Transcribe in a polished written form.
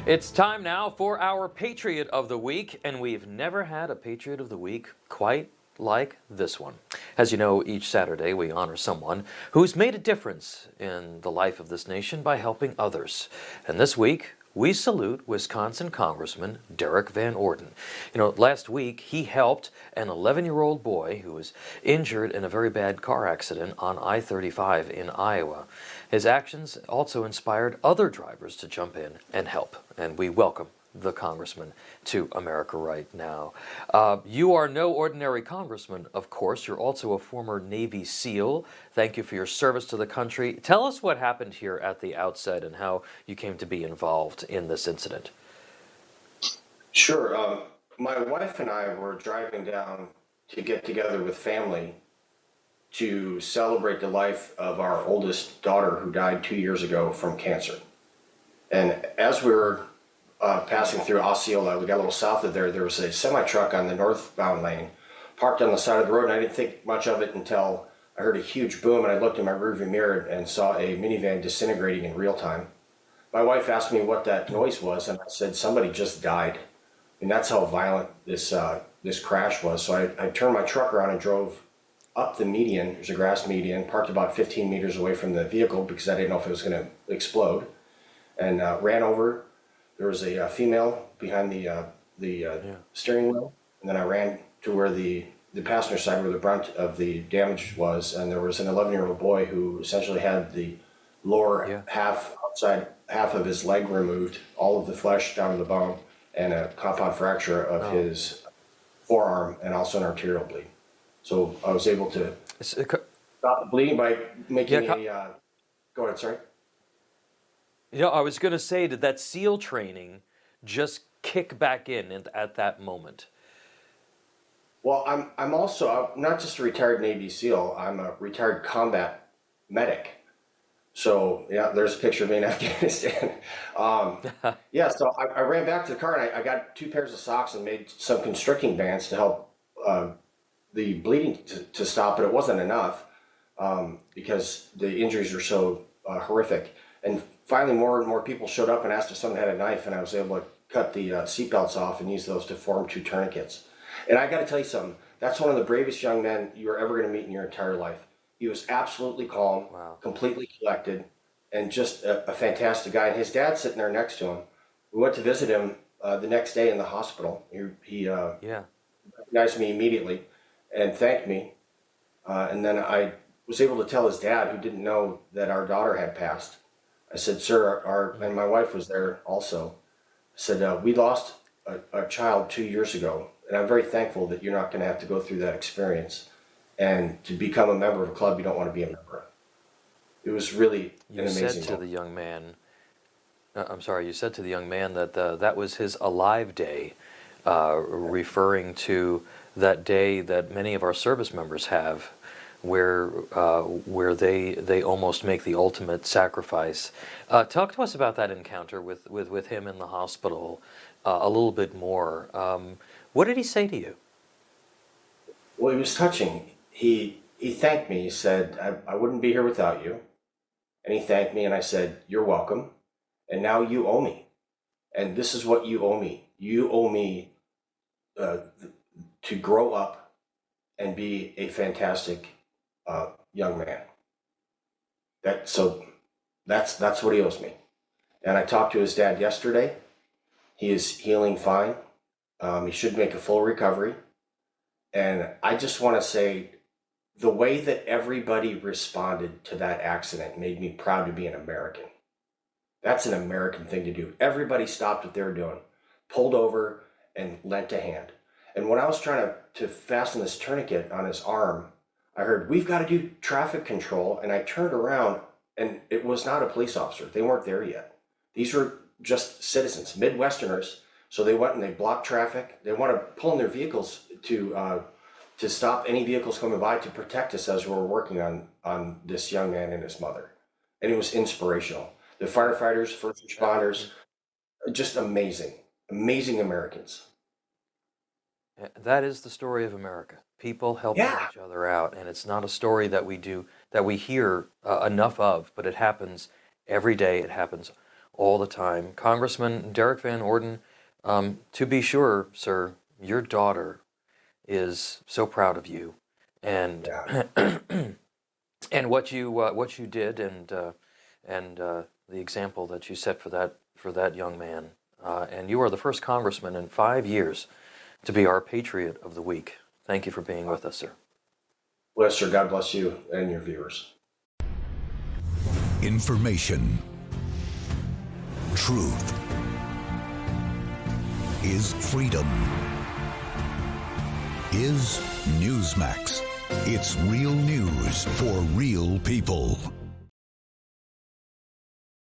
It's time now for our Patriot of the Week, and we've never had a Patriot of the Week quite like this one. As you know, each Saturday we honor someone who's made a difference in the life of this nation by helping others. And this week, we salute Wisconsin Congressman Derrick Van Orden. Last week he helped an 11-year-old boy who was injured in a very bad car accident on I-35 in Iowa. His actions also inspired other drivers to jump in and help, and we welcome the congressman to America right now. You are no ordinary congressman, of course. You're also a former Navy SEAL. Thank you for your service to the country. Tell us what happened here at the outset and how you came to be involved in this incident. Sure. My wife and I were driving down to get together with family to celebrate the life of our oldest daughter who died 2 years ago from cancer. And as we were passing through Osceola, we got a little south of there, there was a semi-truck on the northbound lane parked on the side of the road, and I didn't think much of it until I heard a huge boom, and I looked in my rearview mirror and saw a minivan disintegrating in real time. My wife asked me what that noise was, and I said, somebody just died. And that's how violent this crash was. So I turned my truck around and drove up the median. There's a grass median, parked about 15 meters away from the vehicle because I didn't know if it was going to explode, and ran over. There was a female behind the steering wheel, and then I ran to where the passenger side, where the brunt of the damage was, and there was an 11-year-old boy who essentially had the lower outside half of his leg removed, all of the flesh down to the bone, and a compound fracture of his forearm, and also an arterial bleed. So I was able to stop the bleeding by making go ahead, sorry. I was going to say, did that SEAL training just kick back in at that moment? Well, I'm also not just a retired Navy SEAL. I'm a retired combat medic. So yeah, there's a picture of me in Afghanistan. So I ran back to the car, and I got 2 pairs of socks and made some constricting bands to help the bleeding to stop, but it wasn't enough because the injuries were so horrific. And finally, more and more people showed up and asked if someone had a knife, and I was able to cut the seatbelts off and use those to form 2 tourniquets. And I got to tell you something, that's one of the bravest young men you are ever going to meet in your entire life. He was absolutely calm, completely collected, and just a fantastic guy. And his dad's sitting there next to him. We went to visit him the next day in the hospital. He recognized me immediately and thanked me. And then I was able to tell his dad, who didn't know that our daughter had passed. I said, sir, and my wife was there also. I said, we lost a child 2 years ago, and I'm very thankful that you're not going to have to go through that experience and to become a member of a club you don't want to be a member of. It was really an amazing You said to the young man, you said to the young man that that was his alive day, referring to that day that many of our service members have, where they almost make the ultimate sacrifice. Talk to us about that encounter with him in the hospital a little bit more. What did he say to you? Well, he was touching. He thanked me. He said, I wouldn't be here without you. And he thanked me, and I said, you're welcome. And now you owe me. And this is what you owe me. You owe me to grow up and be a fantastic young man. That's what he owes me. And I talked to his dad yesterday. He is healing fine. He should make a full recovery. And I just want to say, the way that everybody responded to that accident made me proud to be an American. That's an American thing to do. Everybody stopped what they were doing, pulled over, and lent a hand. And when I was trying to fasten this tourniquet on his arm, I heard, we've got to do traffic control. And I turned around, and it was not a police officer. They weren't there yet. These were just citizens, Midwesterners. So they went and they blocked traffic. They want to pull in their vehicles to stop any vehicles coming by, to protect us as we're working on this young man and his mother. And it was inspirational. The firefighters, first responders, just amazing Americans. That is the story of America. People helping each other out, and it's not a story that we hear enough of, but it happens every day. It happens all the time. Congressman Derrick Van Orden, to be sure, sir, your daughter is so proud of you, and Yeah. and what you did, and the example that you set for that young man. And you are the first congressman in 5 years to be our Patriot of the Week. Thank you for being with us, sir. Lester, God bless you and your viewers. Information. Truth is freedom. Is Newsmax. It's real news for real people.